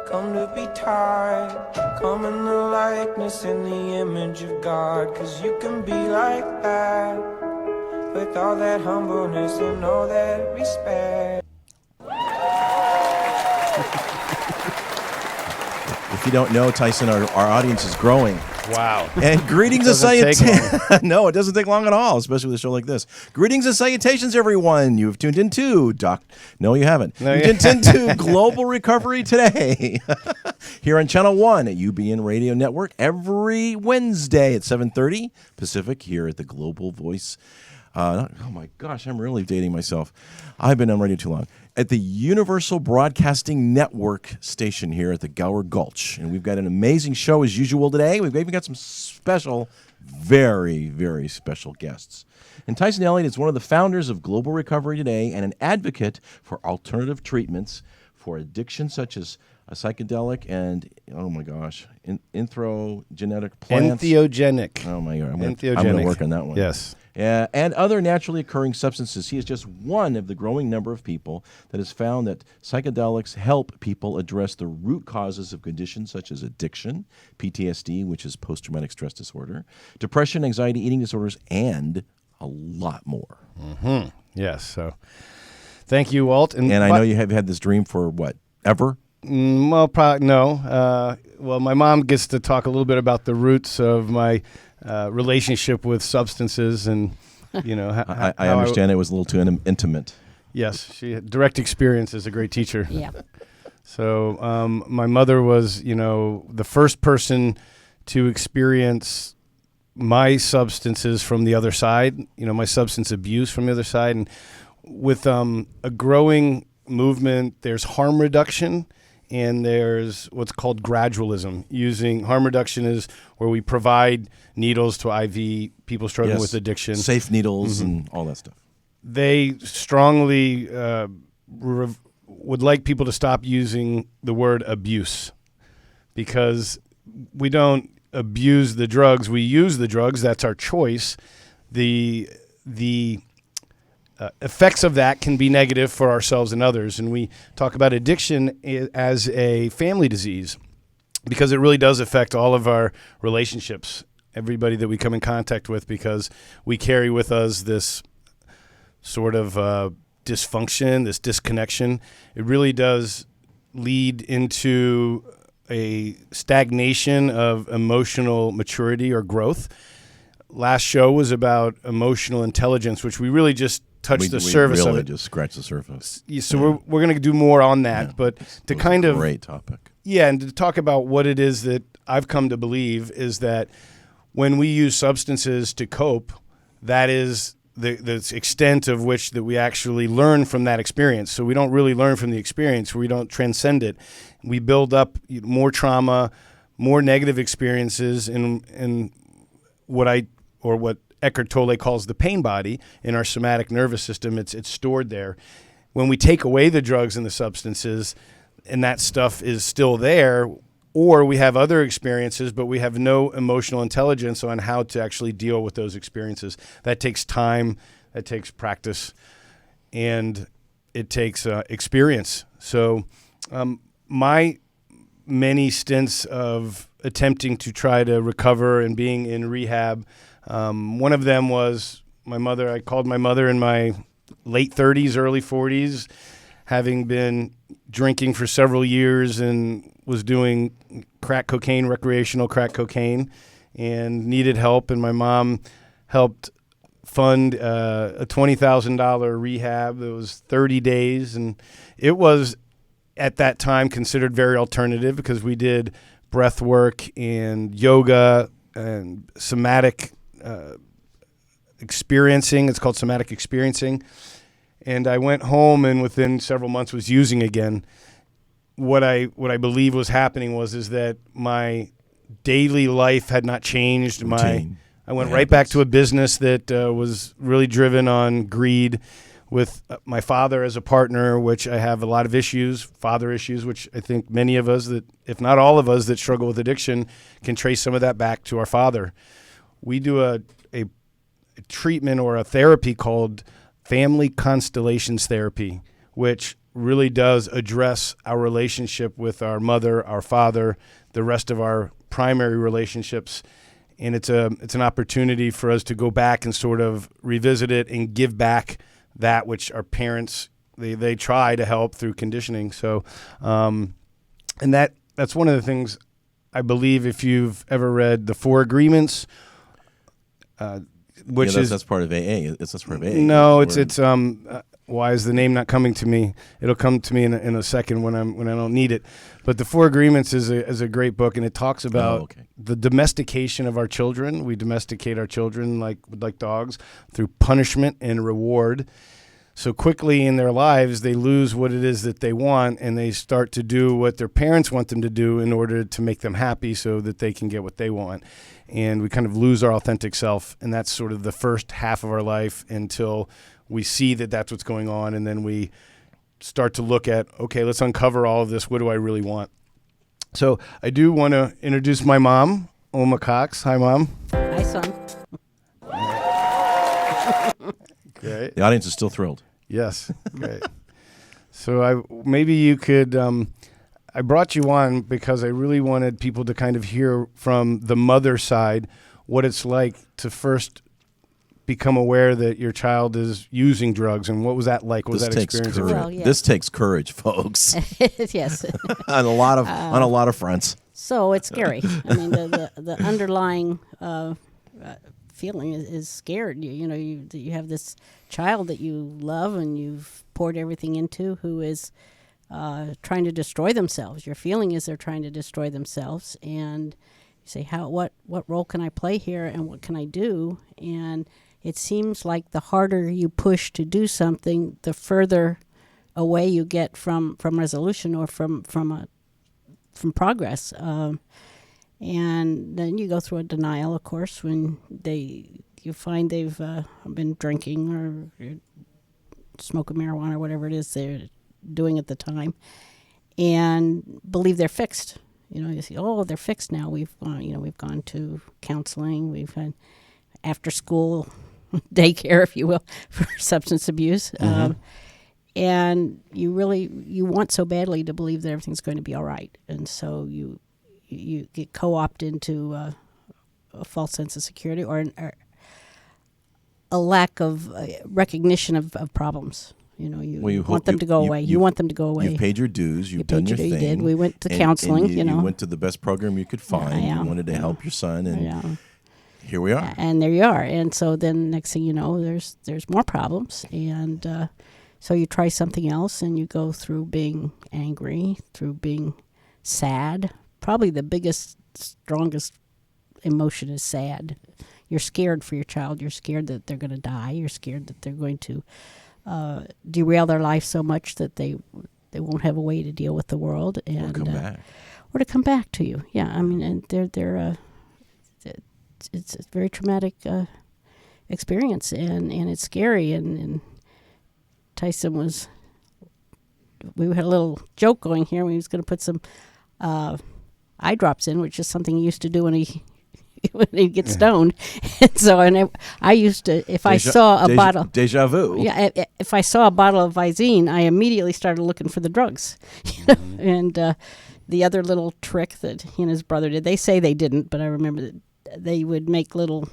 Come to be tied, come in the likeness and the image of God. Cause you can be like that, with all that humbleness and all that respect. If you don't know, Tyson, our audience is growing. Wow. And greetings and salutations. No, it doesn't take long at all, especially with a show like this. Greetings and salutations, everyone. You've tuned into No, you haven't. No, You've tuned into Global Recovery Today here on Channel 1 at UBN Radio Network every Wednesday at 7:30 Pacific here at the Global Voice. Oh my gosh, I'm really dating myself. I've been on radio too long. At the Universal Broadcasting Network station here at the Gower Gulch. And we've got an amazing show as usual today. We've even got some special, very, very special guests. And Tyson Elliott is one of the founders of Global Recovery Today and an advocate for alternative treatments for addiction such as a psychedelic and, oh my gosh, entheogenetic plants. Entheogenic. Oh my God, I'm going to work on that one. Yes. And other naturally occurring substances. He is just one of the growing number of people that has found that psychedelics help people address the root causes of conditions such as addiction, PTSD, which is post-traumatic stress disorder, depression, anxiety, eating disorders, and a lot more. Mm-hmm. Yes. So thank you, Walt. And I know you have had this dream for what, ever? Well, probably no. Well, my mom gets to talk a little bit about the roots of my relationship with substances, and I understand it was a little too intimate. Yes, she had direct experience as a great teacher. Yeah. So my mother was, the first person to experience my substances from the other side. My substance abuse from the other side, and with a growing movement, there's harm reduction. And there's what's called gradualism. Using harm reduction is where we provide needles to IV people struggling with addiction. Safe needles and all that stuff. They strongly would like people to stop using the word abuse, because we don't abuse the drugs. We use the drugs. That's our choice. The effects of that can be negative for ourselves and others. And we talk about addiction as a family disease because it really does affect all of our relationships, everybody that we come in contact with, because we carry with us this sort of dysfunction, this disconnection. It really does lead into a stagnation of emotional maturity or growth. Last show was about emotional intelligence, which we really just touched the surface really of it. Just scratch the surface. Yeah, so we're going to do more on that, but to kind of great topic. Yeah, and to talk about what it is that I've come to believe is that when we use substances to cope, that is the extent of which that we actually learn from that experience. So we don't really learn from the experience. We don't transcend it. We build up more trauma, more negative experiences in what Eckhart Tolle calls the pain body in our somatic nervous system. It's stored there. When we take away the drugs and the substances and that stuff is still there, or we have other experiences, but we have no emotional intelligence on how to actually deal with those experiences. That takes time, that takes practice, and it takes experience. So my many stints of attempting to try to recover and being in rehab, one of them was my mother. I called my mother in my late 30s, early 40s, having been drinking for several years and was doing recreational crack cocaine, and needed help. And my mom helped fund a $20,000 rehab. It was 30 days, and it was at that time considered very alternative because we did breath work and yoga and somatic experiencing. It's called somatic experiencing. And I went home and within several months was using again. What I believe was happening is that my daily life had not changed. I went right back to a business that was really driven on greed, with my father as a partner, which I have a lot of father issues, which I think many of us, that, if not all of us, that struggle with addiction can trace some of that back to our father. We do a treatment or a therapy called family constellations therapy, which really does address our relationship with our mother, our father, the rest of our primary relationships. And it's an opportunity for us to go back and sort of revisit it and give back that which our parents, they try to help through conditioning. So, and that's one of the things I believe, if you've ever read The Four Agreements, which that's part of AA. That's part of AA. No, it's why is the name not coming to me? It'll come to me in a second when I don't need it. But The Four Agreements is a great book, and it talks about the domestication of our children. We domesticate our children like dogs through punishment and reward. So quickly in their lives, they lose what it is that they want, and they start to do what their parents want them to do in order to make them happy so that they can get what they want. And we kind of lose our authentic self, and that's sort of the first half of our life until we see that that's what's going on, and then we start to look at, okay, let's uncover all of this. What do I really want? So I do want to introduce my mom, Oma Cox. Hi, Mom. Hi, son. Great. The audience is still thrilled. Yes, great. So maybe you could, I brought you on because I really wanted people to kind of hear from the mother side what it's like to first become aware that your child is using drugs, and what was that like? What was that experience? Well, yeah. This takes courage, folks. Yes. on a lot of fronts. So it's scary. I mean, the underlying feeling is scared. You have this child that you love and you've poured everything into, who is trying to destroy themselves. Your feeling is they're trying to destroy themselves, and you say, what role can I play here, and what can I do? And it seems like the harder you push to do something, the further away you get from resolution or from progress. And then you go through a denial, of course, when you find they've been drinking or smoking marijuana or whatever it is they're doing at the time, and believe they're fixed. You see, they're fixed now. We've gone to counseling. We've had after school daycare, if you will, for substance abuse. Mm-hmm. And you want so badly to believe that everything's going to be all right, and so you get co-opted into a false sense of security or a lack of recognition of problems. You want them to go away. You want them to go away. You've paid your dues. You've done your thing. You did. We went to counseling. And you went to the best program you could find. You wanted to help your son, and here we are. And there you are. And so then next thing you know, there's more problems, and so you try something else, and you go through being angry, through being sad. Probably the biggest, strongest emotion is sad. You're scared for your child. You're scared that they're going to die. You're scared that they're going to derail their life so much that they won't have a way to deal with the world and or to come back to you. Yeah, I mean, and it's a very traumatic experience, and it's scary. And Tyson we had a little joke going here. We was going to put some eye drops in, which is something he used to do when he gets stoned. And so, I used to, if I saw a bottle, deja vu. Yeah, if I saw a bottle of Visine, I immediately started looking for the drugs. Mm-hmm. And the other little trick that he and his brother did, they say they didn't, but I remember that they would make little,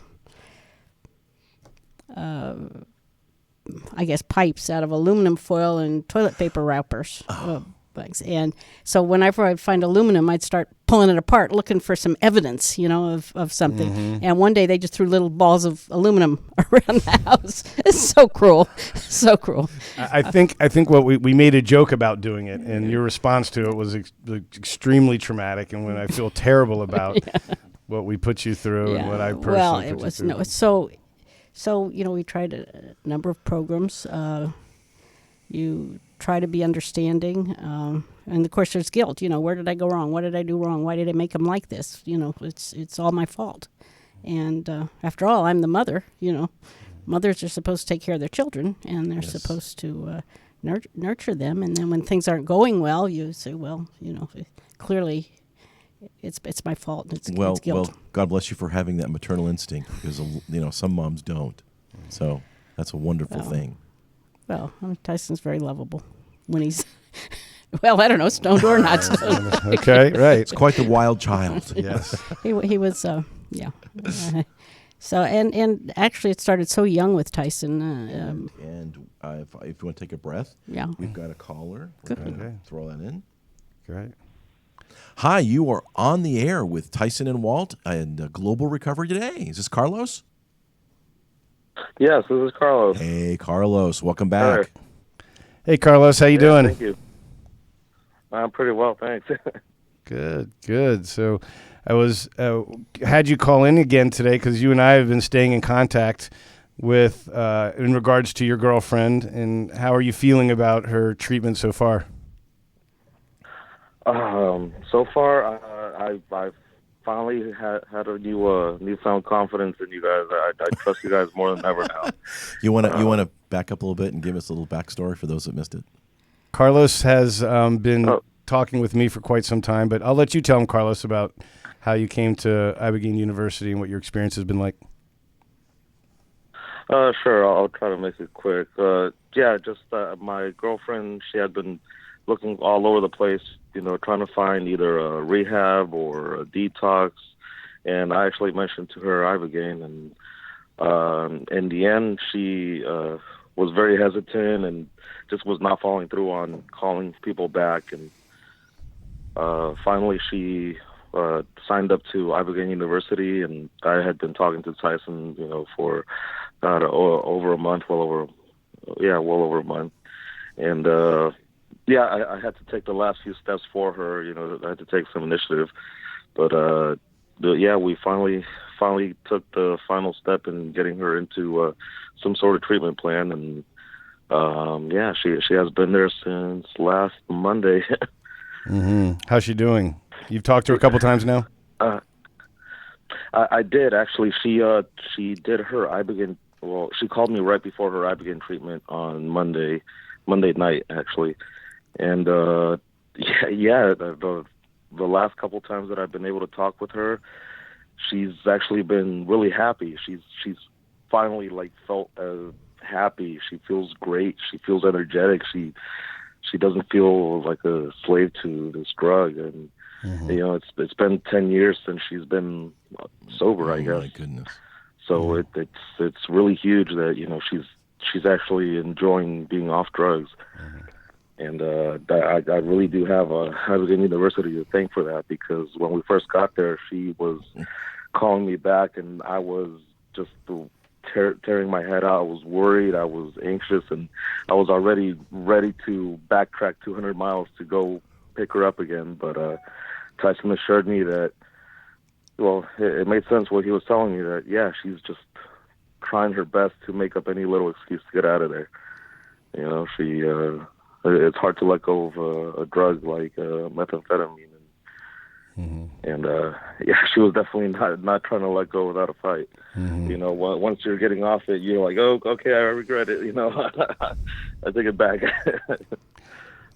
pipes out of aluminum foil and toilet paper wrappers. And so whenever I'd find aluminum, I'd start pulling it apart, looking for some evidence, of something. Mm-hmm. And one day they just threw little balls of aluminum around the house. It's so cruel, so cruel. I think what we made a joke about doing it, and your response to it was extremely traumatic. And when I feel terrible about what we put you through and what I personally put you through. No, so we tried a number of programs. You try to be understanding, and of course there's guilt. Where did I go wrong? What did I do wrong? Why did I make him like this? It's all my fault. And after all, I'm the mother. Mothers are supposed to take care of their children, and they're supposed to nurture them. And then when things aren't going well, you say, well, clearly it's my fault. It's guilt. Well, God bless you for having that maternal instinct, because some moms don't. So that's a wonderful thing. Well, Tyson's very lovable. when he's, well, I don't know, stoned or not stoned. Okay, right. It's quite the wild child. Yes. He was, yeah. So, and actually it started so young with Tyson. And if you want to take a breath, Yeah. we've got a caller. We're going to throw that in. Great. Hi, you are on the air with Tyson and Walt and Global Recovery Today. Is this Carlos? Yes, this is Carlos. Hey, Carlos. Welcome back. Hey, Carlos, how you doing? Thank you. I'm pretty well, thanks. Good. So I was had you call in again today because you and I have been staying in contact with in regards to your girlfriend, and how are you feeling about her treatment so far? So far, I've finally had a newfound confidence in you guys. I trust you guys more than ever now. You want to back up a little bit and give us a little backstory for those that missed it? Carlos has been talking with me for quite some time, but I'll let you tell him, Carlos, about how you came to Ibogaine University and what your experience has been like. Sure, I'll try to make it quick. My girlfriend, she had been looking all over the place, trying to find either a rehab or a detox. And I actually mentioned to her Ibogaine, and in the end, she was very hesitant and just was not following through on calling people back. And finally, she signed up to Ibogaine University, and I had been talking to Tyson, for over a month, well over a month. And I had to take the last few steps for her. I had to take some initiative, but we finally took the final step in getting her into some sort of treatment plan, and she has been there since last Monday. Mm-hmm. How's she doing? You've talked to her a couple times now. I did actually. She did her Ibogaine. Well, she called me right before her Ibogaine treatment on Monday night actually. And the last couple times that I've been able to talk with her, she's actually been really happy. She's finally felt happy. She feels great. She feels energetic. She doesn't feel like a slave to this drug. And it's been 10 years since she's been sober, I guess. Oh my goodness. So it's really huge that she's actually enjoying being off drugs. And I really do have Ibogaine University to thank for that, because when we first got there, she was calling me back, and I was just tearing my head out. I was worried. I was anxious, and I was already ready to backtrack 200 miles to go pick her up again. But Tyson assured me that, it made sense what he was telling me, that, she's just trying her best to make up any little excuse to get out of there. It's hard to let go of a drug like methamphetamine, and she was definitely not trying to let go without a fight. Once you're getting off it, you're like, oh, okay, I regret it. I take it back.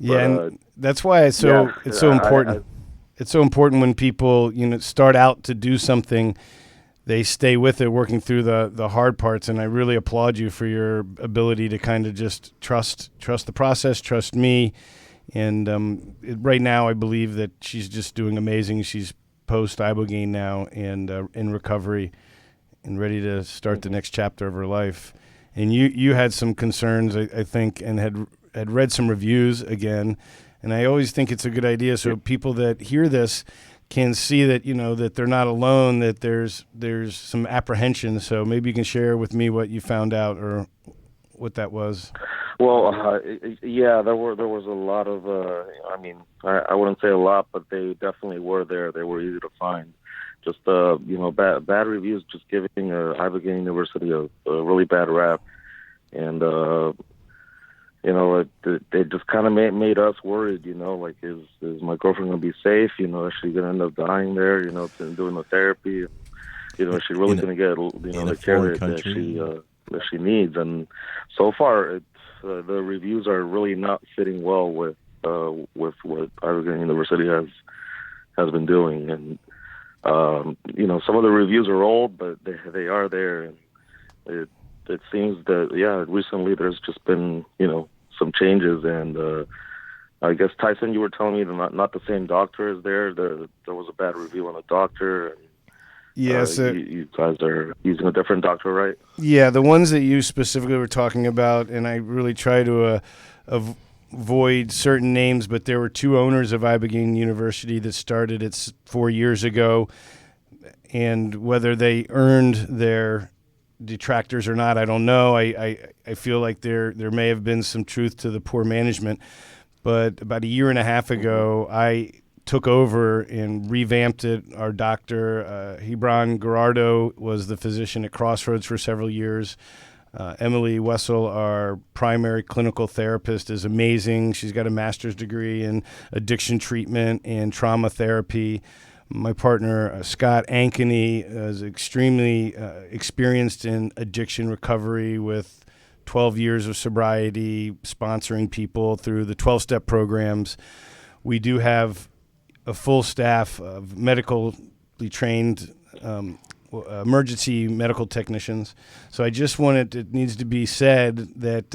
And that's why it's so important. It's so important when people start out to do something, they stay with it, working through the hard parts. And I really applaud you for your ability to kind of just trust the process, trust me. And right now, I believe that she's just doing amazing. She's post Ibogaine now and in recovery and ready to start the next chapter of her life. And you had some concerns, I think, and had read some reviews again. And I always think it's a good idea so people that hear this can see that that they're not alone, that there's some apprehension. So maybe you can share with me what you found out or what that was. Well, there was a lot of I wouldn't say a lot, but they definitely were there. They were easy to find. Just bad reviews, just giving Ibogaine University a really bad rap, and they just kind of made us worried, is my girlfriend going to be safe? Is she going to end up dying there, doing the therapy? Is she really going to get, the care that she needs? And so far, the reviews are really not fitting well with what Ibogaine University has been doing. And, some of the reviews are old, but they are there. And it seems that, recently there's just been, some changes. And I guess, Tyson, you were telling me that not the same doctor is there. There was a bad review on the doctor. And, Yes. you guys are using a different doctor, right? Yeah, the ones that you specifically were talking about, and I really try to avoid certain names, but there were two owners of Ibogaine University that started it 4 years ago, and whether they earned their detractors or not, I don't know. I feel like there may have been some truth to the poor management, but about a year and a half ago, I took over and revamped it. Our doctor, Hebron Gerardo, was the physician at Crossroads for several years. Emily Wessel, our primary clinical therapist, is amazing. She's got a master's degree in addiction treatment and trauma therapy. My partner, Scott Ankeny, is extremely experienced in addiction recovery with 12 years of sobriety, sponsoring people through the 12-step programs. We do have a full staff of medically trained emergency medical technicians. So I just wanted, it needs to be said that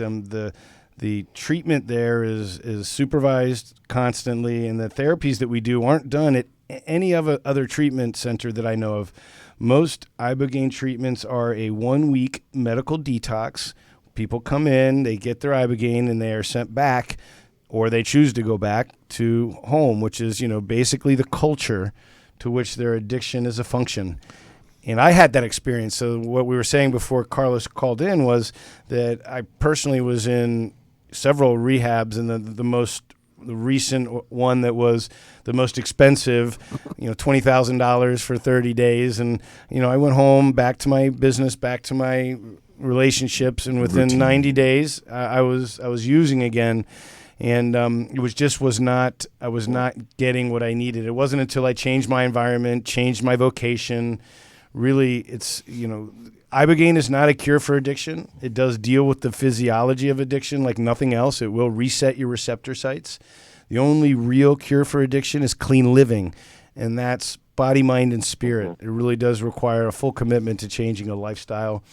the treatment there is supervised constantly, and the therapies that we do aren't done at any other treatment center that I know of. Most Ibogaine treatments are a 1-week medical detox. People come in, they get their Ibogaine, and they are sent back, or they choose to go back to home, which is, basically the culture to which their addiction is a function. And I had that experience. So what we were saying before Carlos called in was that I personally was in several rehabs, and the recent one that was the most expensive, $20,000 for 30 days. And, I went home, back to my business, back to my relationships, and within 90 days, I was using again. And I was not getting what I needed. It wasn't until I changed my environment, changed my vocation. Really, it's, Ibogaine is not a cure for addiction. It does deal with the physiology of addiction like nothing else. It will reset your receptor sites. The only real cure for addiction is clean living, and that's body, mind, and spirit. It really does require a full commitment to changing a lifestyle,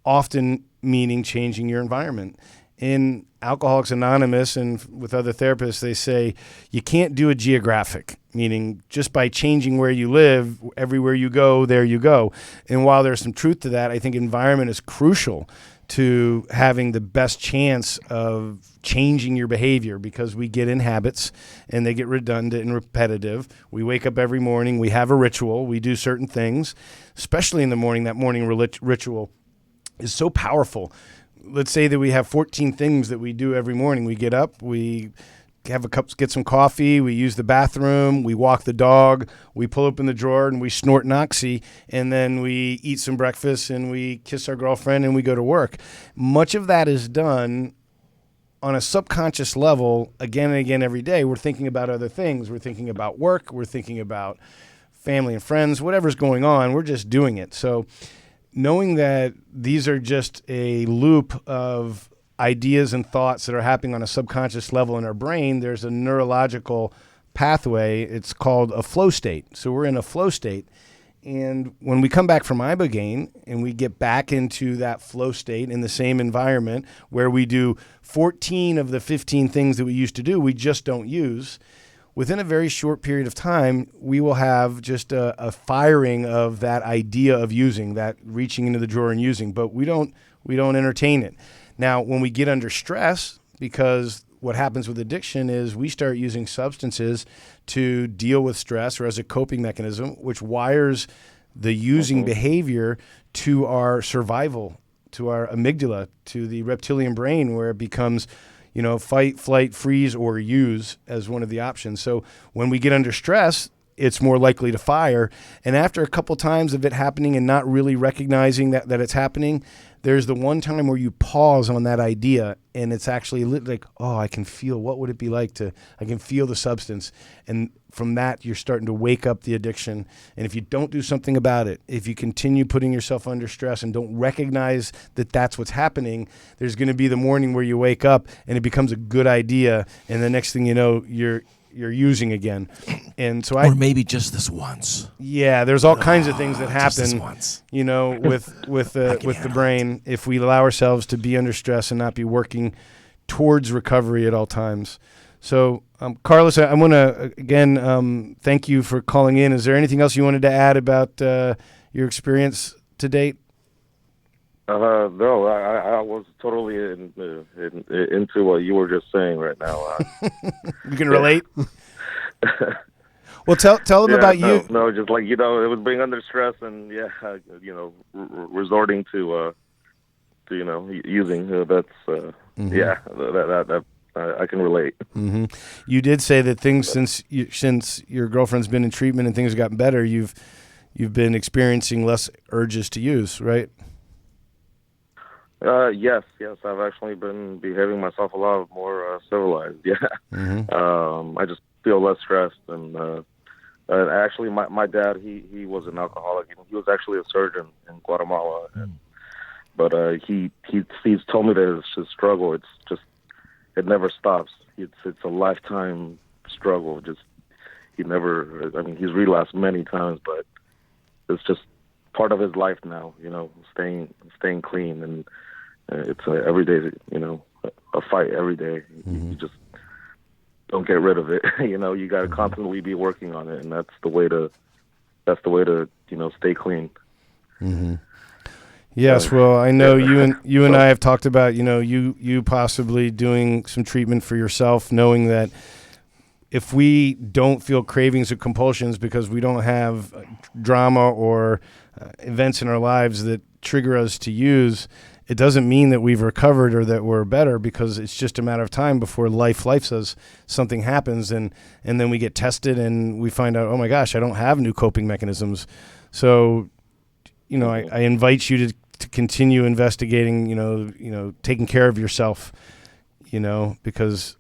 often meaning changing your environment. In Alcoholics Anonymous and with other therapists, they say you can't do a geographic, meaning just by changing where you live, everywhere you go, there you go. And while there's some truth to that, I think environment is crucial to having the best chance of changing your behavior, because we get in habits and they get redundant and repetitive. We wake up every morning, we have a ritual, we do certain things, especially in the morning. That morning ritual is so powerful. Let's say that we have 14 things that we do every morning. We get up, we have a cup, get some coffee, we use the bathroom, we walk the dog, we pull open the drawer and we snort an oxy, and then we eat some breakfast and we kiss our girlfriend and we go to work. Much of that is done on a subconscious level again and again every day. We're thinking about other things. We're thinking about work. We're thinking about family and friends, whatever's going on. We're just doing it. So knowing that these are just a loop of ideas and thoughts that are happening on a subconscious level in our brain, there's a neurological pathway. It's called a flow state. So we're in a flow state. And when we come back from Ibogaine and we get back into that flow state in the same environment where we do 14 of the 15 things that we used to do, we just don't use, within a very short period of time, we will have just a firing of that idea of using, that reaching into the drawer and using, but we don't entertain it. Now, when we get under stress, because what happens with addiction is we start using substances to deal with stress or as a coping mechanism, which wires the using behavior to our survival, to our amygdala, to the reptilian brain, where it becomes fight, flight, freeze, or use as one of the options. So when we get under stress, it's more likely to fire. And after a couple times of it happening and not really recognizing that it's happening, there's the one time where you pause on that idea and it's actually like, oh, I can feel, what would it be like I can feel the substance. And from that, you're starting to wake up the addiction. And if you don't do something about it, if you continue putting yourself under stress and don't recognize that that's what's happening, there's going to be the morning where you wake up and it becomes a good idea. And the next thing you know, you're using again. And so or maybe just this once. Yeah, there's all kinds of things that Just this happen, once. with the brain if we allow ourselves to be under stress and not be working towards recovery at all times. So, Carlos, I want to, again, thank you for calling in. Is there anything else you wanted to add about your experience to date? No, I was totally into what you were just saying right now. You can relate? Well, tell them about you. No, just like, it was being under stress and, resorting to using. That's, that I can relate. Mm-hmm. You did say that things since your girlfriend's been in treatment and things have gotten better, you've been experiencing less urges to use, right? Yes. I've actually been behaving myself a lot more civilized. Yeah. Mm-hmm. I just feel less stressed, and actually, my dad he was an alcoholic. He was actually a surgeon in Guatemala, but he's told me that it's a struggle. It's just it never stops. It's a lifetime struggle. He's relapsed many times, but it's just part of his life now. Staying clean, and it's every day. A fight every day. Mm-hmm. You just don't get rid of it. You got to constantly be working on it, and that's the way to stay clean. Mm-hmm. Yes, well, I know you and I have talked about you possibly doing some treatment for yourself, knowing that if we don't feel cravings or compulsions because we don't have drama or events in our lives that trigger us to use, it doesn't mean that we've recovered or that we're better, because it's just a matter of time before life says something happens, and then we get tested and we find out, oh my gosh, I don't have new coping mechanisms. So, I invite you to continue investigating, taking care of yourself, because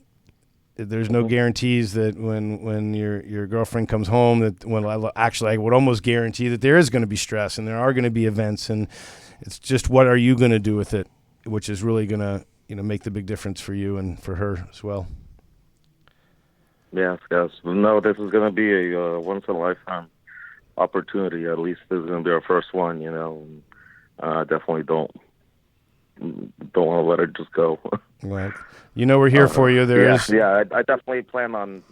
there's no guarantees that when your girlfriend comes home I would almost guarantee that there is going to be stress and there are going to be events, and it's just what are you going to do with it, which is really going to make the big difference for you and for her as well. Yes. No, this is going to be a once in a lifetime opportunity. At least this is going to be our first one. Definitely don't want to let it just go. Right. We're here for you. I definitely plan on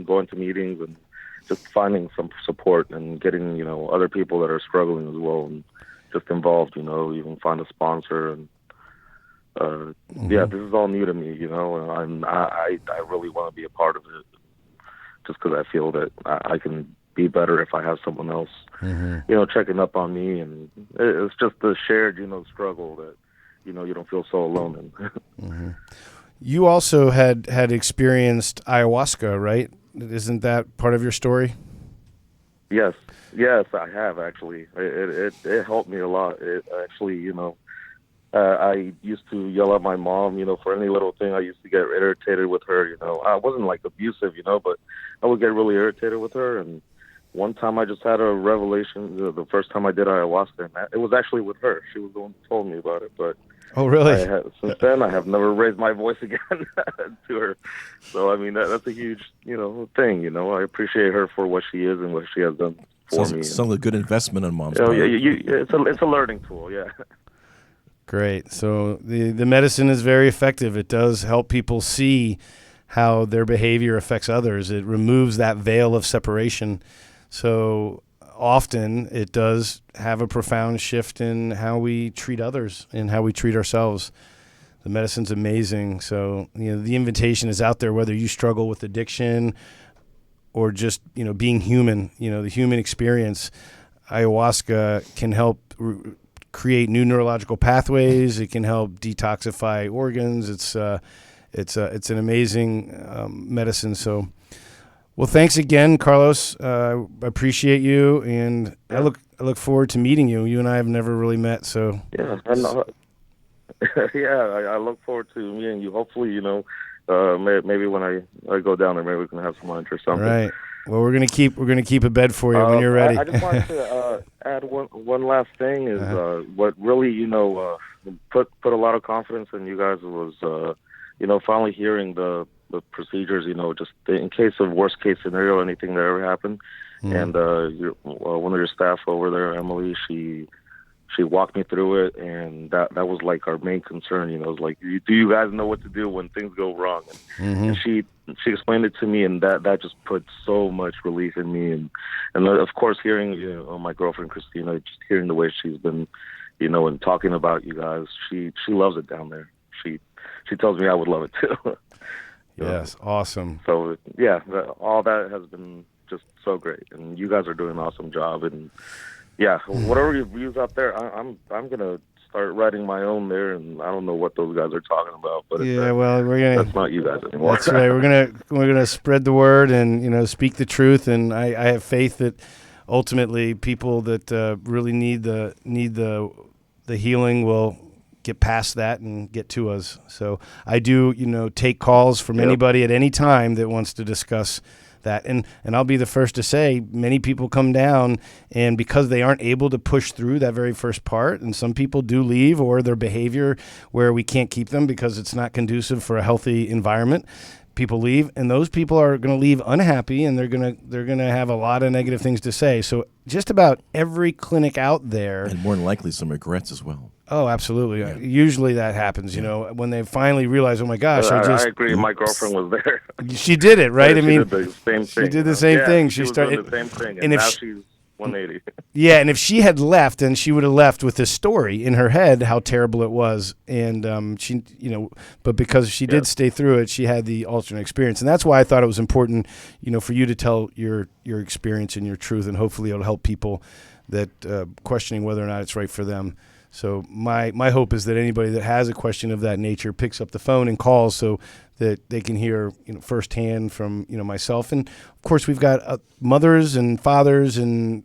going to meetings and just finding some support and getting other people that are struggling as well, and just involved. Even find a sponsor, and this is all new to me. And I really want to be a part of it, just because I feel that I can be better if I have someone else, checking up on me, and it's just the shared, struggle that, you don't feel so alone in. You also had experienced ayahuasca, right? Isn't that part of your story? Yes, I have actually. It helped me a lot. It actually, I used to yell at my mom, for any little thing. I used to get irritated with her. I wasn't like abusive, but I would get really irritated with her. And one time I just had a revelation, the first time I did ayahuasca, and it was actually with her. She was the one who told me about it. But oh, really? Since then, I have never raised my voice again to her. So, that's a huge, thing. I appreciate her for what she is and what she has done for me. Sounds like a good investment on Mom's part. It's a learning tool, yeah. Great. So the medicine is very effective. It does help people see how their behavior affects others. It removes that veil of separation. So often it does have a profound shift in how we treat others and how we treat ourselves. The medicine's amazing. So, the invitation is out there, whether you struggle with addiction or just, being human, the human experience. Ayahuasca can help create new neurological pathways. It can help detoxify organs. It's an amazing medicine. So, well, thanks again, Carlos. I appreciate you, and I look forward to meeting you. You and I have never really met, so yeah, I look forward to meeting you. Hopefully, maybe when I go down there, maybe we can have some lunch or something. All right. Well, we're gonna keep a bed for you when you're ready. I just wanted to add one last thing is what really put a lot of confidence in you guys was finally hearing the procedures, just in case of worst case scenario, anything that ever happened. And one of your staff over there, Emily, she she walked me through it, and that was like our main concern. You know, it was like, do you guys know what to do when things go wrong? And she explained it to me, and that just put so much relief in me. And of course, hearing my girlfriend Christina, just hearing the way she's been, and talking about you guys, she loves it down there. She tells me I would love it too. Yes, awesome. So yeah, all that has been just so great, and you guys are doing an awesome job. And yeah, whatever your views out there, I'm gonna start writing my own there, and I don't know what those guys are talking about, but that's not you guys anymore. That's right. We're gonna spread the word and speak the truth, and I have faith that ultimately people that really need the healing will get past that and get to us. So I do take calls from anybody at any time that wants to discuss that. And I'll be the first to say many people come down, and because they aren't able to push through that very first part, and some people do leave, or their behavior where we can't keep them because it's not conducive for a healthy environment, people leave, and those people are going to leave unhappy, and they're going to have a lot of negative things to say. So just about every clinic out there, and more than likely some regrets as well. Oh, absolutely. Yeah. Usually that happens, when they finally realize, oh my gosh, I agree. My girlfriend was there. She did it, right? She did the same thing. She did the same thing. She started doing the same thing, and now she's 180. Yeah, and if she had left, then she would have left with this story in her head how terrible it was, and she, but because she did stay through it, she had the alternate experience, and that's why I thought it was important, for you to tell your experience and your truth, and hopefully it'll help people that questioning whether or not it's right for them. So my hope is that anybody that has a question of that nature picks up the phone and calls so that they can hear firsthand from myself. And of course we've got mothers and fathers and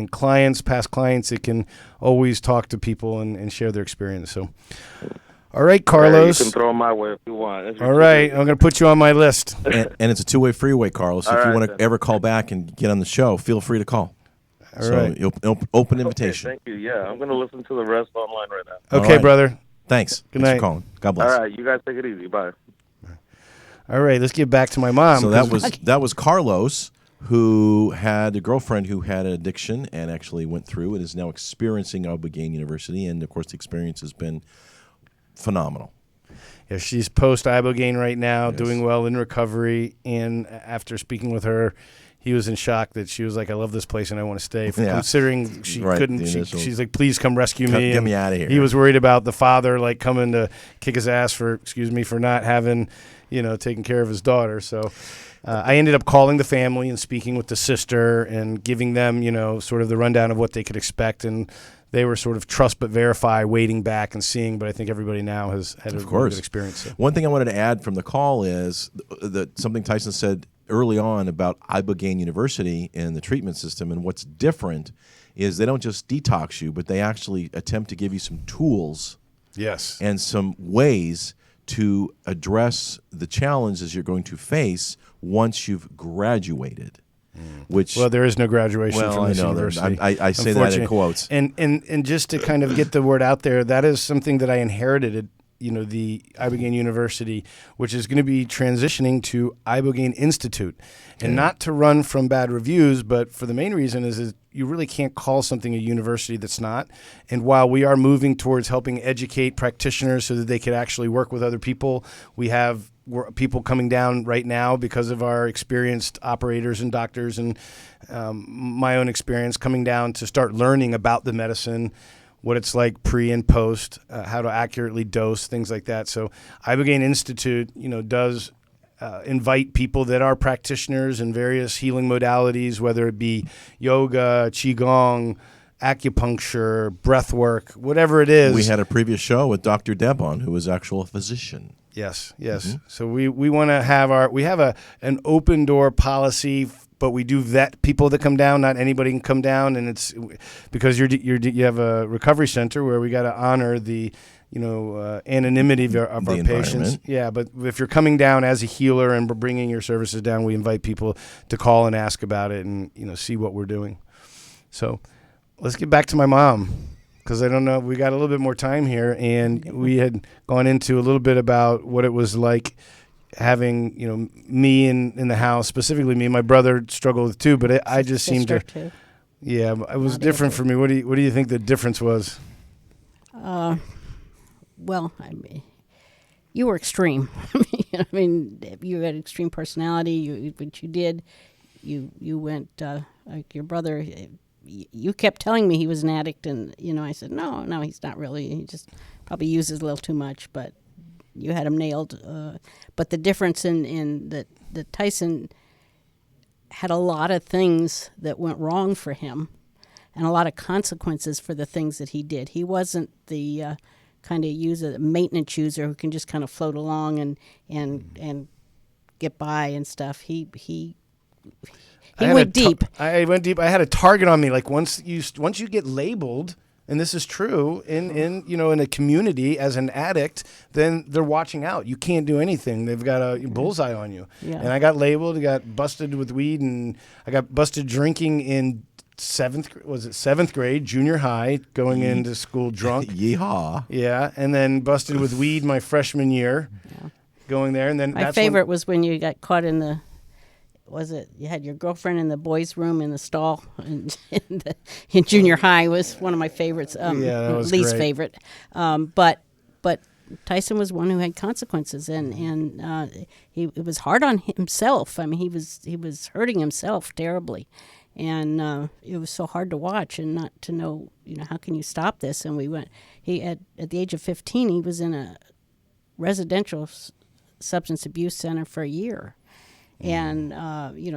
clients, past clients that can always talk to people and share their experience. So all right, Carlos. You can throw them my way if you want. All right, I'm going to put you on my list. And it's a two-way freeway, Carlos. If you want to ever call back and get on the show, feel free to call. All right. Open invitation. Okay, thank you. Yeah, I'm going to listen to the rest online right now. Okay, brother. Thanks. Good Thanks night. for calling. God bless. All right, you guys take it easy. Bye. All right, let's get back to my mom. So that was Carlos, who had a girlfriend who had an addiction and actually went through and is now experiencing Albuquerque University, and of course the experience has been phenomenal. Yeah, she's post-Ibogaine right now, doing well in recovery, and after speaking with her, he was in shock that she was like, I love this place and I want to stay. Considering she couldn't, she's like, please come rescue me. Get me out of here. He was worried about the father like coming to kick his ass for not having, taken care of his daughter. So I ended up calling the family and speaking with the sister and giving them, sort of the rundown of what they could expect. And they were sort of trust but verify, waiting back and seeing. But I think everybody now has had a really good experience. So. One thing I wanted to add from the call is that something Tyson said early on about Ibogaine University and the treatment system, and what's different is they don't just detox you, but they actually attempt to give you some tools and some ways to address the challenges you're going to face once you've graduated. Well, there is no graduation from this university. I say that in quotes. And just to kind of get the word out there, that is something that I inherited the Ibogaine University, which is going to be transitioning to Ibogaine Institute, and not to run from bad reviews, but for the main reason is you really can't call something a university that's not. And while we are moving towards helping educate practitioners so that they could actually work with other people, we have people coming down right now because of our experienced operators and doctors and my own experience coming down to start learning about the medicine, what it's like pre and post, how to accurately dose, things like that. So Ibogaine Institute, does invite people that are practitioners in various healing modalities, whether it be yoga, qigong, acupuncture, breath work, whatever it is. We had a previous show with Dr. Deb on, who is actual physician. Yes. Mm-hmm. So we want to have an open door policy, but we do vet people that come down. Not anybody can come down, and it's because you have a recovery center where we got to honor the anonymity of our patients. Yeah, but if you're coming down as a healer and we're bringing your services down, we invite people to call and ask about it and see what we're doing. So let's get back to my mom, because I don't know, we got a little bit more time here, and we had gone into a little bit about what it was like having, me in the house, specifically me. My brother struggled with too, but I just seemed to, Yeah, it was Not different able. for me. What do you think the difference was? Well, I mean, you were extreme. I mean, you had extreme personality. What you did, you went like your brother. You kept telling me he was an addict, and I said no, he's not really. He just probably uses a little too much. But you had him nailed. But the difference in that Tyson had a lot of things that went wrong for him, and a lot of consequences for the things that he did. He wasn't the kind of maintenance user who can just kind of float along and get by and stuff. He went deep. I went deep. I had a target on me. Like once you get labeled, and this is true in a community as an addict, then they're watching out. You can't do anything. They've got a bullseye on you. Yeah. And I got labeled. I got busted with weed, and I got busted drinking in seventh grade, junior high, going into school drunk. Yeehaw. Yeah, and then busted with weed my freshman year, going there, and then My favorite was when you got caught in the. Was it you had your girlfriend in the boys' room in the stall in junior high was one of my favorites. That was least great. favorite. But Tyson was one who had consequences, and it was hard on himself. I mean, he was hurting himself terribly, and it was so hard to watch and not to know how can you stop this. And we went. He at the age of 15, he was in a residential substance abuse center for a year. And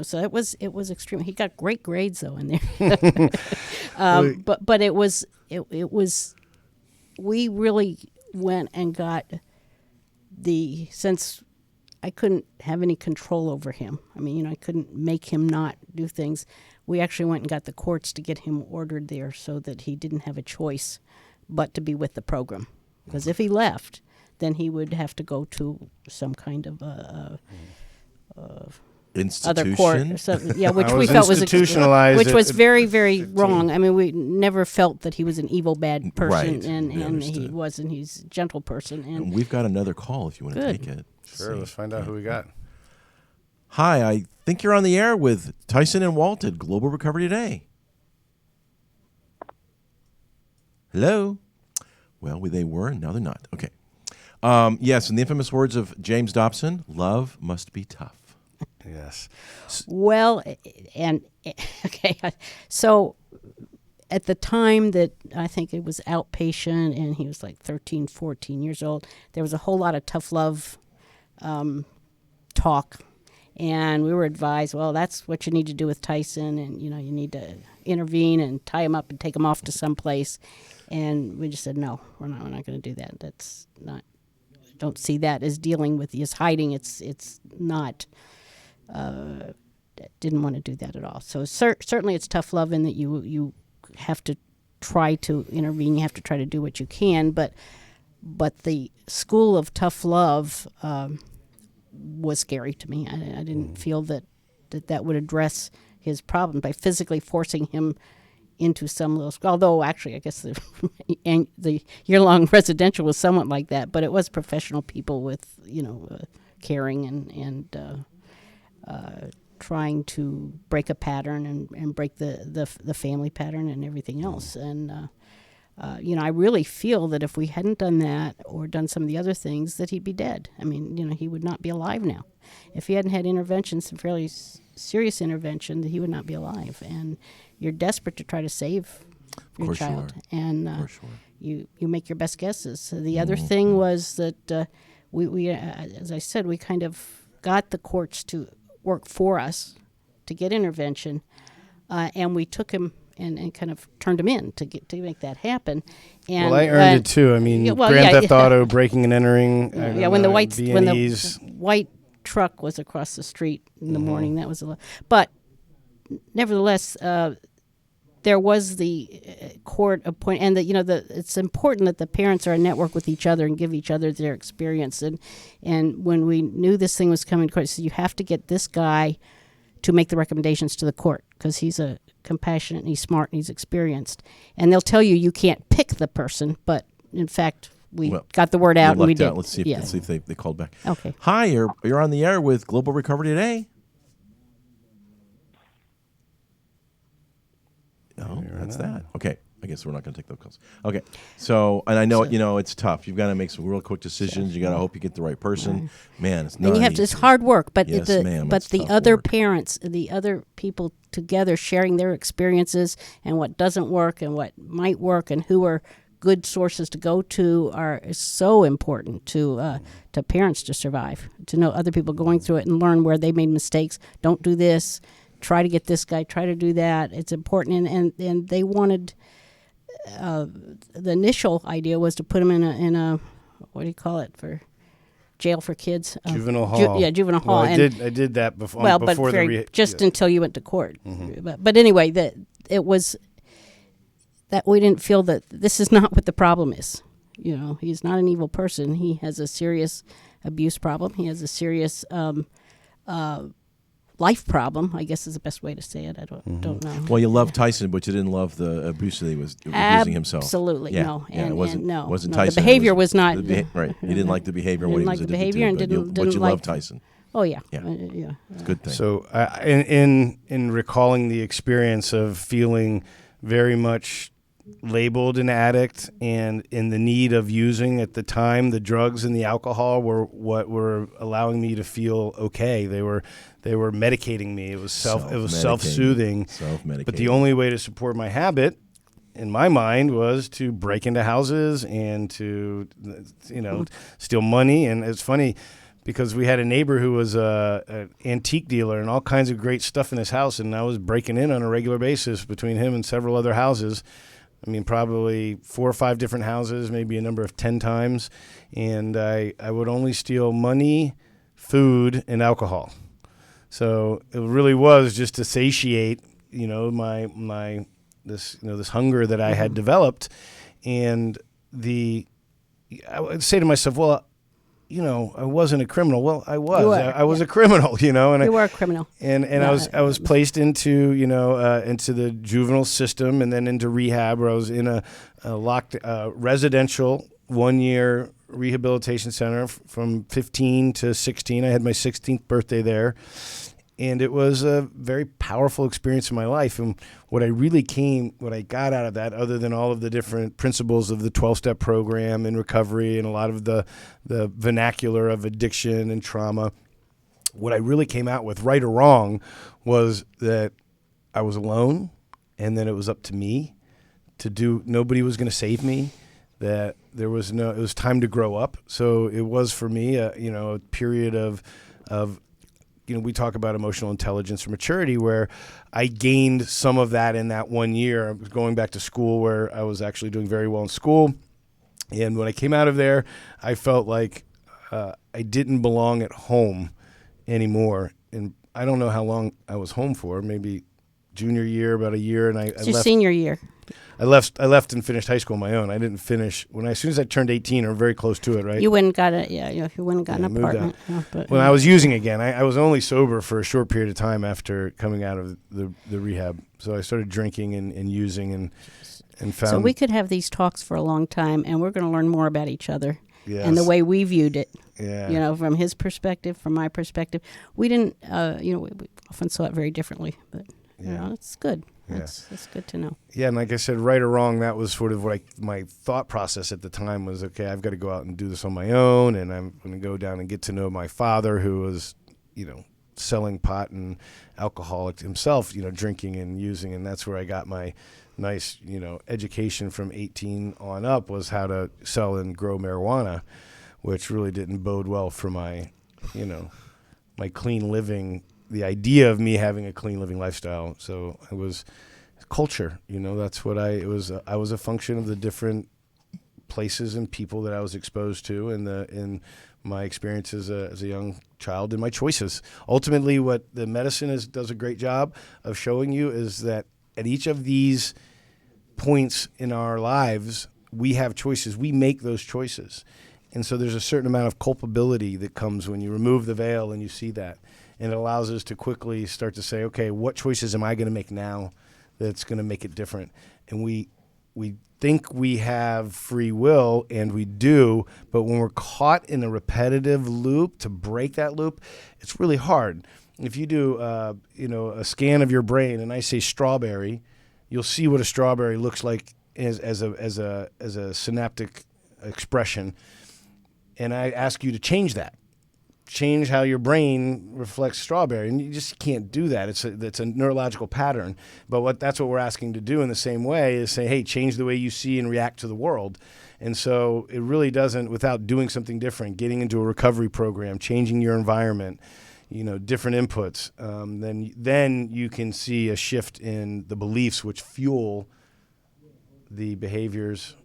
so it was extreme. He got great grades though in there. But it was we really went and got since I couldn't have any control over him. I mean, I couldn't make him not do things. We actually went and got the courts to get him ordered there so that he didn't have a choice but to be with the program. Because if he left, then he would have to go to some kind of Institution. other court, or something. Yeah, which I we was felt was institutionalized which at was very, very wrong. I mean, we never felt that he was an evil, bad person, Right. and We he understood. wasn't. He's a gentle person, And and we've got another call if you want to Good. take it. Sure, let's find out who we got. Hi, I think you're on the air with Tyson and Walt at Global Recovery Today. Hello? Well, they were, and now they're not. Okay. Yes, in the infamous words of James Dobson, love must be tough. Yes. well, and okay. So at the time that I think it was outpatient, and he was like 13, 14 years old, there was a whole lot of tough love talk. And we were advised, well, that's what you need to do with Tyson, and you need to intervene and tie him up and take him off to some place. And we just said, no, we're not going to do that. That's not. Don't see that as dealing with his hiding. It's not. Didn't want to do that at all. So certainly it's tough love in that you have to try to intervene. You have to try to do what you can. But the school of tough love was scary to me. I didn't feel that would address his problem by physically forcing him into some little school. Although actually, I guess the year-long residential was somewhat like that, but it was professional people with caring and trying to break a pattern and break the family pattern and everything else. And I really feel that if we hadn't done that or done some of the other things, that he'd be dead. I mean, he would not be alive now. If he hadn't had intervention, some fairly serious intervention, that he would not be alive. And you're desperate to try to save your child. And you make your best guesses. So the other thing was that we as I said, we kind of got the courts to work for us to get intervention, and we took him and kind of turned him in to make that happen. And Well, I earned it too. I mean, Grand Theft Auto, breaking and entering. When the B&Es. white truck was across the street in the morning, that was a lot. But nevertheless, there was the court appoint, and it's important that the parents are a network with each other and give each other their experience. And when we knew this thing was coming to court, so you have to get this guy to make the recommendations to the court because he's a compassionate and he's smart and he's experienced. And they'll tell you can't pick the person, but in fact, we got the word out and we did. Let's see if they called back. Okay. Hi, you're on the air with Global Recovery Today. that's that. Okay. I guess we're not going to take those calls. Okay. So, and I know, it's tough. You've got to make some real quick decisions. You got to hope you get the right person. Man, it's not And you have to, it's hard work, but Yes, ma'am, but it's the tough other work. parents, the other people together sharing their experiences and what doesn't work and what might work and who are good sources to go to is so important to parents to survive, to know other people going through it and learn where they made mistakes. Don't do this. Try to get this guy. Try to do that. It's important. And they wanted, the initial idea was to put him in a what do you call it, for jail for kids? Juvenile hall. Juvenile hall. Well, I And did that before. well, before but just until you went to court. But anyway, that it was that we didn't feel that this is not what the problem is. He's not an evil person. He has a serious abuse problem. He has a serious life problem, I guess is the best way to say it. I don't know. Well, you love Tyson, but you didn't love the abuse that he was abusing himself. Absolutely, Yeah, no. yeah, it wasn't no. Tyson. The behavior was not right. You didn't like the behavior when he was Didn't like the addicted behavior to it, and but didn't you like- love Tyson. Oh yeah, Yeah. yeah. It's a good thing. So, in recalling the experience of feeling very much labeled an addict and in the need of using at the time, the drugs and the alcohol were what were allowing me to feel okay. They were medicating me. It was self-soothing. Self-medicating. But the only way to support my habit, in my mind, was to break into houses and to, steal money. And it's funny because we had a neighbor who was an antique dealer and all kinds of great stuff in his house, and I was breaking in on a regular basis between him and several other houses. I mean, probably 4 or 5 different houses, maybe a number of 10 times. And I would only steal money, food, and alcohol. So it really was just to satiate, my this hunger that I had developed. And I would say to myself, well, I wasn't a criminal. Well, I was. You were, I was a criminal, and You were a criminal. And I was placed into into the juvenile system and then into rehab, where I was in a locked residential 1-year rehabilitation center from 15 to 16. I had my 16th birthday there, and it was a very powerful experience in my life. And what I got out of that, other than all of the different principles of the 12-step program in recovery and a lot of the vernacular of addiction and trauma, what I really came out with, right or wrong, was that I was alone, and then it was up to me to do. Nobody was going to save me. That it was time to grow up. So it was for me, a period of we talk about emotional intelligence or maturity, where I gained some of that in that 1 year. I was going back to school, where I was actually doing very well in school. And when I came out of there, I felt like I didn't belong at home anymore. And I don't know how long I was home for, maybe junior year, about a year. And I It's your left. senior year. I left and finished high school on my own. I didn't finish as soon as I turned 18, or very close to it, right? You went and got you went and got an moved out. apartment. But When I was using again, I was only sober for a short period of time after coming out of the rehab. So I started drinking and using and found. So we could have these talks for a long time, and we're going to learn more about each other and the Yes. way we viewed it. Yeah. From his perspective, from my perspective. We didn't, we often saw it very differently, but it's good. Yeah. It's good to know. Yeah, and like I said, right or wrong, that was sort of what my thought process at the time was, okay, I've got to go out and do this on my own, and I'm going to go down and get to know my father, who was, selling pot and alcoholic himself, drinking and using, and that's where I got my nice, education from 18 on up, was how to sell and grow marijuana, which really didn't bode well for my, my clean living, the idea of me having a clean living lifestyle. So it was culture, that's what I was a function of the different places and people that I was exposed to in my experiences as a young child and my choices. Ultimately, what the medicine does a great job of showing you is that at each of these points in our lives, we have choices. We make those choices. And so there's a certain amount of culpability that comes when you remove the veil and you see that. And it allows us to quickly start to say, okay, what choices am I going to make now that's going to make it different? And we think we have free will, and we do, but when we're caught in a repetitive loop, to break that loop, it's really hard. If you do, a scan of your brain, and I say strawberry, you'll see what a strawberry looks like as a synaptic expression. And I ask you to change that. Change how your brain reflects strawberry, and you just can't do that. It's a neurological pattern. But that's what we're asking to do in the same way is say, hey, change the way you see and react to the world. And so it really doesn't, without doing something different, getting into a recovery program, changing your environment, different inputs, then you can see a shift in the beliefs which fuel the behaviors,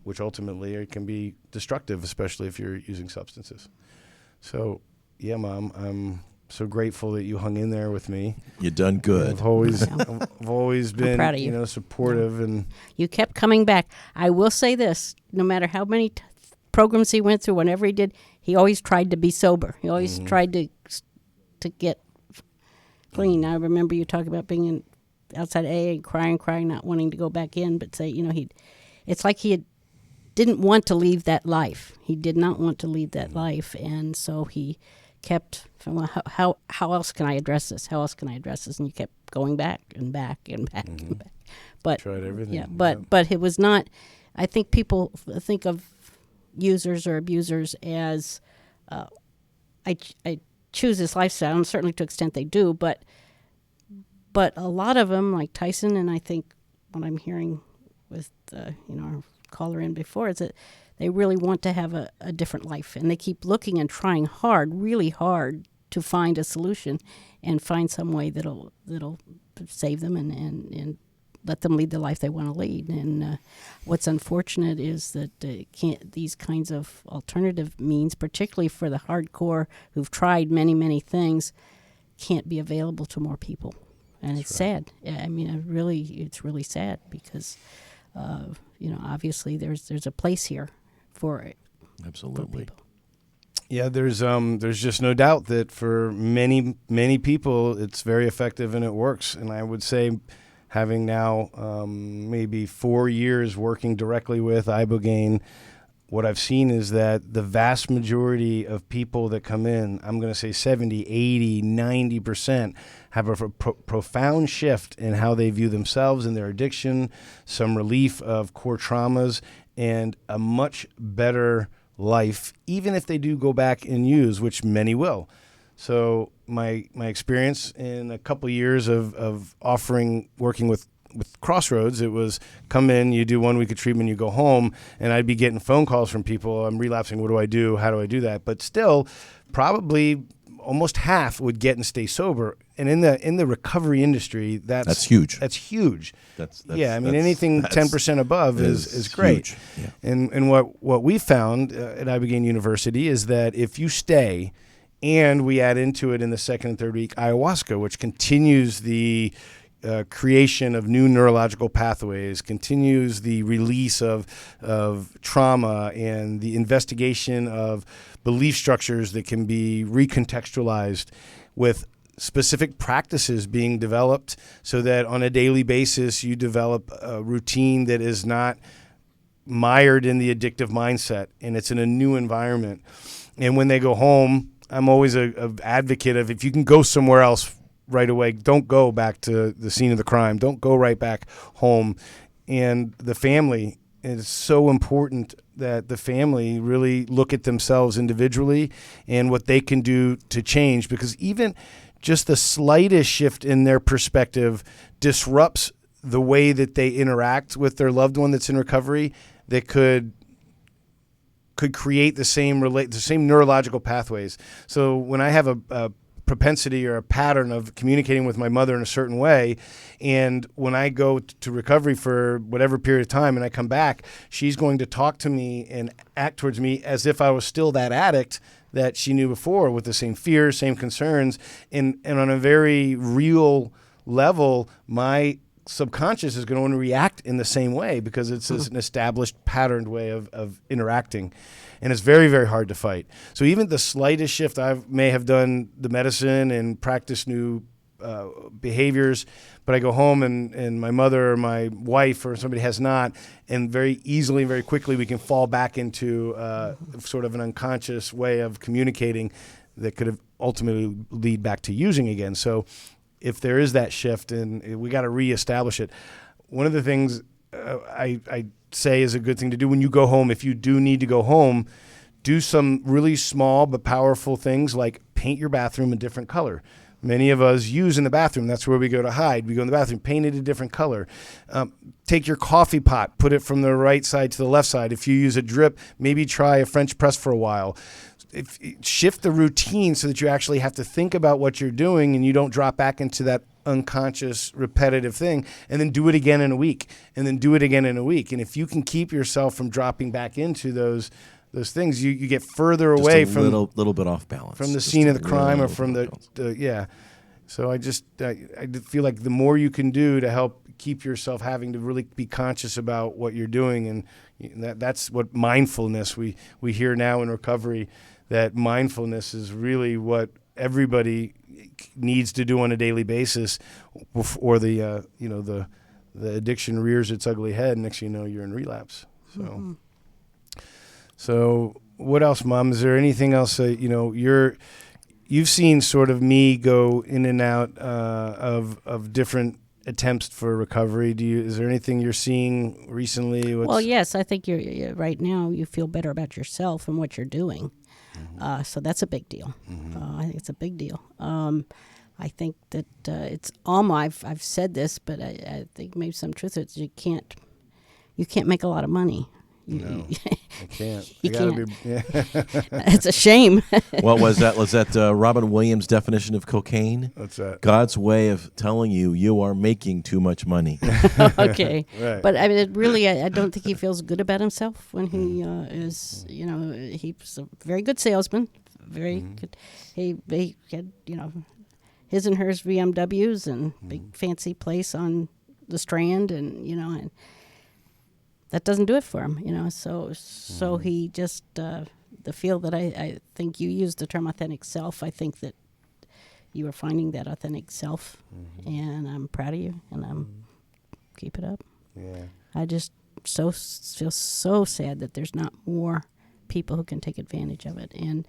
which ultimately can be destructive, especially if you're using substances. So, yeah, Mom, I'm so grateful that you hung in there with me. You done good. I've always been, proud of you. supportive, and You kept coming back. I will say this: no matter how many programs he went through, whenever he did, he always tried to be sober. He always tried to get clean. I remember you talking about being outside AA and crying, not wanting to go back in, but say, it's like he didn't want to leave that life. He did not want to leave that life, and so he kept, well, how else can I address this? How else can I address this? And you kept going back and back and back and back. But tried everything. Yeah, but it was not. I think people think of users or abusers as I choose this lifestyle, and certainly to an extent they do. But a lot of them, like Tyson, and I think what I'm hearing with our caller in before is that they really want to have a different life, and they keep looking and trying really hard to find a solution and find some way that'll save them and let them lead the life they want to lead. And what's unfortunate is that these kinds of alternative means, particularly for the hardcore who've tried many, many things, can't be available to more people. And it's sad. I mean, it's really sad because, obviously there's a place here for it. Absolutely. For people. Yeah, there's just no doubt that for many, many people, it's very effective and it works. And I would say, having now maybe 4 years working directly with Ibogaine, what I've seen is that the vast majority of people that come in, I'm going to say 70, 80, 90%, have a profound shift in how they view themselves and their addiction, some relief of core traumas, and a much better life, even if they do go back and use, which many will. So my experience in a couple years of working with Crossroads, it was come in, you do 1 week of treatment, you go home, and I'd be getting phone calls from people, I'm relapsing, what do I do, how do I do that? But still, probably almost half would get and stay sober. And in the recovery industry, that's huge. That's huge. Yeah, anything 10% above is great. Huge. Yeah. And what we found at Ibogaine University is that if you stay, and we add into it in the second and third week ayahuasca, which continues the creation of new neurological pathways, continues the release of trauma and the investigation of belief structures that can be recontextualized with specific practices being developed so that on a daily basis you develop a routine that is not mired in the addictive mindset and it's in a new environment. And when they go home, I'm always an advocate of if you can go somewhere else right away, don't go back to the scene of the crime. Don't go right back home. And the family, it's so important that the family really look at themselves individually and what they can do to change, because even just the slightest shift in their perspective disrupts the way that they interact with their loved one that's in recovery that could create the same neurological pathways. So when I have a propensity or a pattern of communicating with my mother in a certain way, and when I go to recovery for whatever period of time and I come back, she's going to talk to me and act towards me as if I was still that addict that she knew before, with the same fears, same concerns, and on a very real level, my subconscious is going to react in the same way because it's an established patterned way of interacting. And it's very, very hard to fight. So even the slightest shift, I may have done the medicine and practiced new behaviors, but I go home and my mother or my wife or somebody has not, and very easily and very quickly we can fall back into sort of an unconscious way of communicating that could have ultimately lead back to using again. So if there is that shift, and we got to reestablish it. one of the things I say is a good thing to do when you go home, if you do need to go home, do some really small but powerful things like paint your bathroom a different color. Many of us use in the bathroom. That's where we go to hide. We go in the bathroom, paint it a different color. Take your coffee pot, put it from the right side to the left side. If you use a drip, maybe try a French press for a while. Shift the routine so that you actually have to think about what you're doing and you don't drop back into that unconscious repetitive thing, and then do it again in a week, and then do it again in a week. And if you can keep yourself from dropping back into those things, you get further away just a from little bit off balance from the Just scene a of the crime or little from bit off balance. yeah. So I feel like the more you can do to help keep yourself having to really be conscious about what you're doing, and that's what mindfulness we hear now in recovery, that mindfulness is really what everybody needs to do on a daily basis, or the addiction rears its ugly head. Next thing you know, you're in relapse. So. Mm-hmm. So what else, Mom? Is there anything else you've seen sort of me go in and out of different attempts for recovery? Is there anything you're seeing recently? Well, yes, I think you're right now. You feel better about yourself and what you're doing, so that's a big deal. I think it's a big deal. I think that it's almost. I've said this, but I think maybe some truth is you can't make a lot of money. No, I can't. You can't. It's a shame. What was that? Was that Robin Williams' definition of cocaine? What's that? God's way of telling you are making too much money. Okay. Right. But I mean, I don't think he feels good about himself when he is, he's a very good salesman. Very good. He had, his and hers BMWs and big fancy place on the Strand, and that doesn't do it for him, So he just the feel that I think you used the term authentic self. I think that you are finding that authentic self, and I'm proud of you, and keep it up. Yeah. I just feel so sad that there's not more people who can take advantage of it, and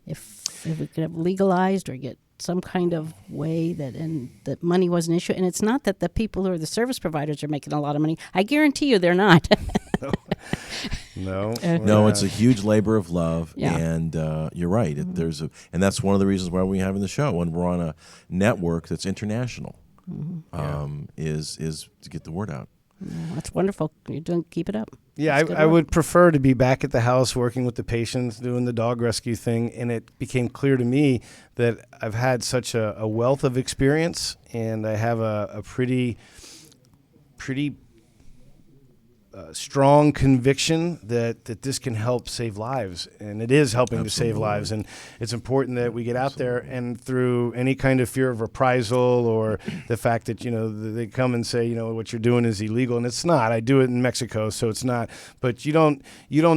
if we could have legalized or get some kind of way that money was an issue. And it's not that the people who are the service providers are making a lot of money. I guarantee you they're not. No, it's a huge labor of love, Yeah. and you're right. And that's one of the reasons why we're having the show, and we're on a network that's international, is to get the word out. That's wonderful. Keep it up. Yeah, I would prefer to be back at the house working with the patients, doing the dog rescue thing, and it became clear to me that I've had such a wealth of experience, and I have a pretty strong conviction that this can help save lives, and it is helping to save lives. And it's important that we get out there, and through any kind of fear of reprisal or the fact that they come and say what you're doing is illegal, and it's not. I do it in Mexico, so it's not. But you don't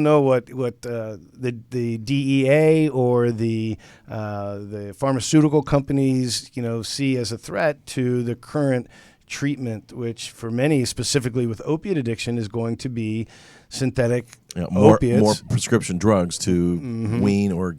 know what the DEA or the pharmaceutical companies see as a threat to the current treatment, which for many, specifically with opiate addiction, is going to be synthetic opiates. More prescription drugs to wean or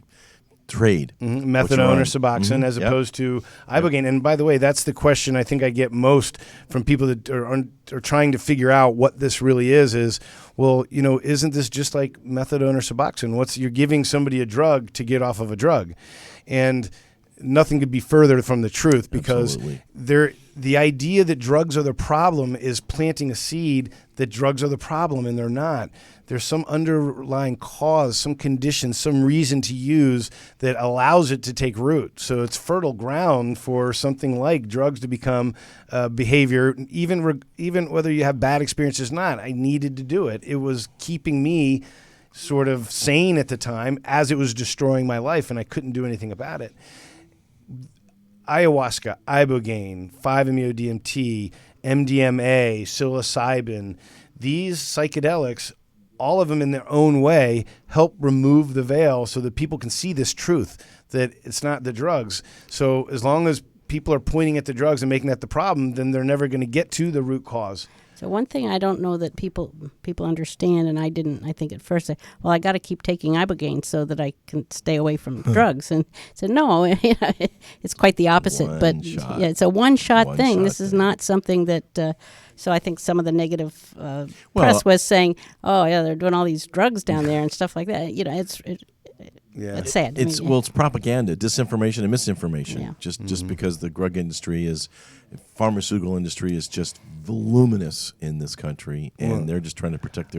trade. Methadone or Suboxone as opposed to Ibogaine. And by the way, that's the question I think I get most from people that are trying to figure out what this really is, well, isn't this just like methadone or Suboxone? You're giving somebody a drug to get off of a drug. And nothing could be further from the truth, because the idea that drugs are the problem is planting a seed that drugs are the problem, and they're not. There's some underlying cause, some condition, some reason to use that allows it to take root. So it's fertile ground for something like drugs to become behavior, even whether you have bad experiences or not. I needed to do it. It was keeping me sort of sane at the time as it was destroying my life, and I couldn't do anything about it. Ayahuasca, Ibogaine, 5-MeO-DMT, MDMA, psilocybin, these psychedelics, all of them in their own way, help remove the veil so that people can see this truth, that it's not the drugs. So as long as people are pointing at the drugs and making that the problem, then they're never going to get to the root cause. So one thing I don't know that people understand, and I didn't, I think at first, I got to keep taking ibogaine so that I can stay away from drugs. And said, no, it's quite the opposite. One shot. Yeah, it's a one-shot thing. One-shot This is thing. not something that. So I think some of the negative press was saying, oh yeah, they're doing all these drugs down there and stuff like that. It's sad. It's propaganda, disinformation, and misinformation. Yeah. Just because the drug industry pharmaceutical industry is just voluminous in this country, and they're just trying to protect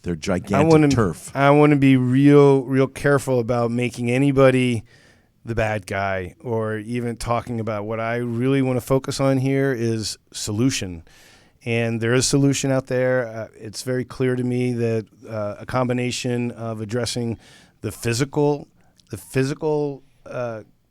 their gigantic turf. I want to be real careful about making anybody the bad guy or even talking about what I really want to focus on here is solution. And there is solution out there. It's very clear to me that a combination of addressing the physical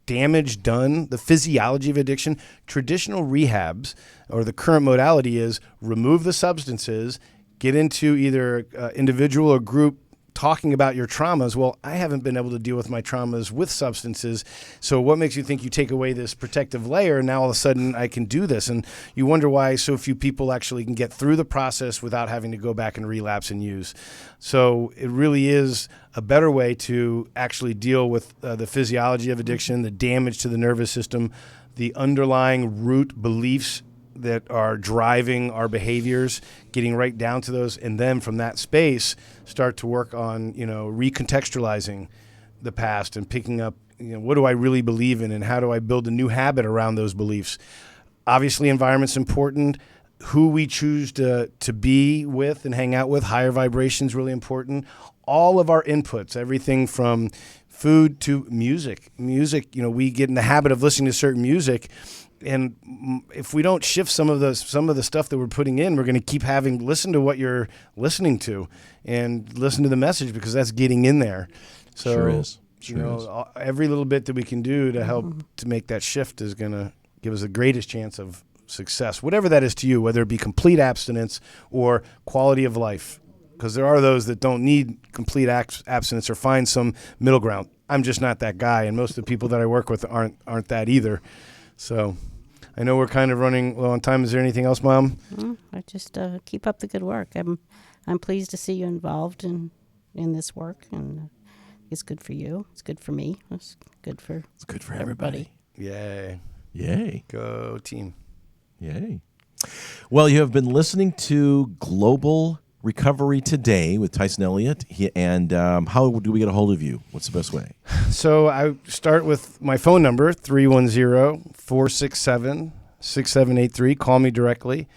damage done, the physiology of addiction, traditional rehabs, or the current modality is remove the substances, get into either individual or group talking about your traumas. Well, I haven't been able to deal with my traumas with substances. So what makes you think you take away this protective layer and now all of a sudden I can do this? And you wonder why so few people actually can get through the process without having to go back and relapse and use. So it really is a better way to actually deal with the physiology of addiction, the damage to the nervous system, the underlying root beliefs that are driving our behaviors, getting right down to those, and then from that space start to work on, recontextualizing the past and picking up, what do I really believe in and how do I build a new habit around those beliefs? Obviously, environment's important. Who we choose to be with and hang out with, higher vibrations, really important. All of our inputs, everything from food to music. Music, we get in the habit of listening to certain music. And if we don't shift some of the stuff that we're putting in, we're going to keep listen to what you're listening to and listen to the message because that's getting in there. So, Sure is. Every little bit that we can do to help to make that shift is going to give us the greatest chance of success, whatever that is to you, whether it be complete abstinence or quality of life. Because there are those that don't need complete abstinence or find some middle ground. I'm just not that guy, and most of the people that I work with aren't that either. So I know we're kind of running low on time. Is there anything else, Mom? I just keep up the good work. I'm pleased to see you involved in this work, and it's good for you. It's good for me. It's good for everybody. Yay. Yay. Go team. Yay. Well, you have been listening to Global Recovery Today with Tyson Elliott. And how do we get a hold of you? What's the best way? So I start with my phone number, 310-467-6783. Call me directly.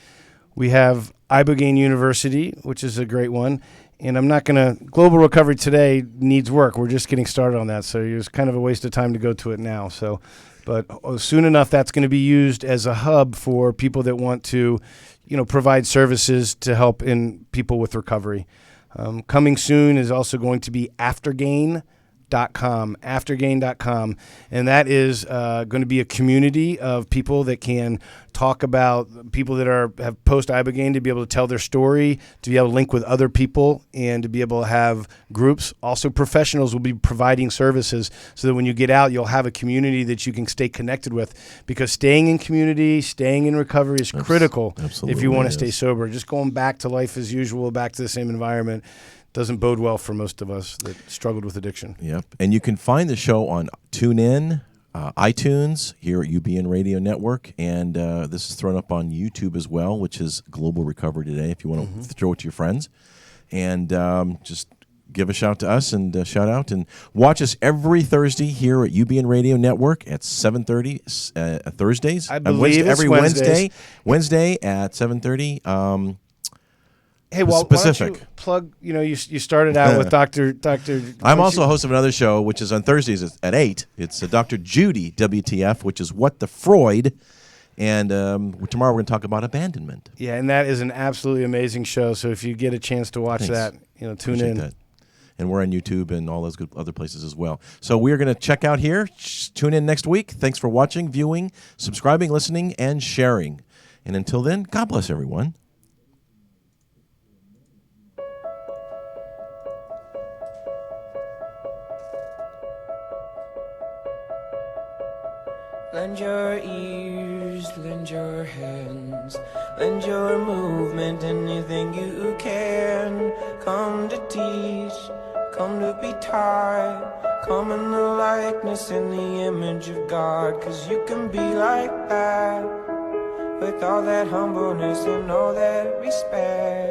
We have Ibogaine University, which is a great one. And I'm not going to, Global Recovery Today needs work. We're just getting started on that. So it's kind of a waste of time to go to it now. But soon enough, that's going to be used as a hub for people that want to, provide services to help in people with recovery. Coming soon is also going to be aftergain.com, and that is going to be a community of people that can talk about people that have post-Ibogaine to be able to tell their story, to be able to link with other people, and to be able to have groups. Also, professionals will be providing services so that when you get out, you'll have a community that you can stay connected with, because staying in community, staying in recovery is critical if you want to stay sober. Just going back to life as usual, back to the same environment, doesn't bode well for most of us that struggled with addiction. Yep. And you can find the show on TuneIn, iTunes, here at UBN Radio Network, and this is thrown up on YouTube as well, which is Global Recovery Today, if you want to throw it to your friends. And just give a shout to us and shout out. And watch us every Thursday here at UBN Radio Network at 7:30 Thursdays. I believe every Wednesdays. Wednesday at 7:30. Hey, well, Pacific. why don't you plug, you started out with Dr. I'm also a host of another show, which is on Thursdays at 8. It's Dr. Judy, WTF, which is What the Freud. And tomorrow we're going to talk about abandonment. Yeah, and that is an absolutely amazing show. So if you get a chance to watch that, tune Appreciate in. That. And we're on YouTube and all those good other places as well. So we are going to check out here. Tune in next week. Thanks for watching, viewing, subscribing, listening, and sharing. And until then, God bless everyone. Lend your ears, lend your hands, lend your movement, anything you can. Come to teach, come to be taught, come in the likeness and the image of God. 'Cause you can be like that, with all that humbleness and all that respect.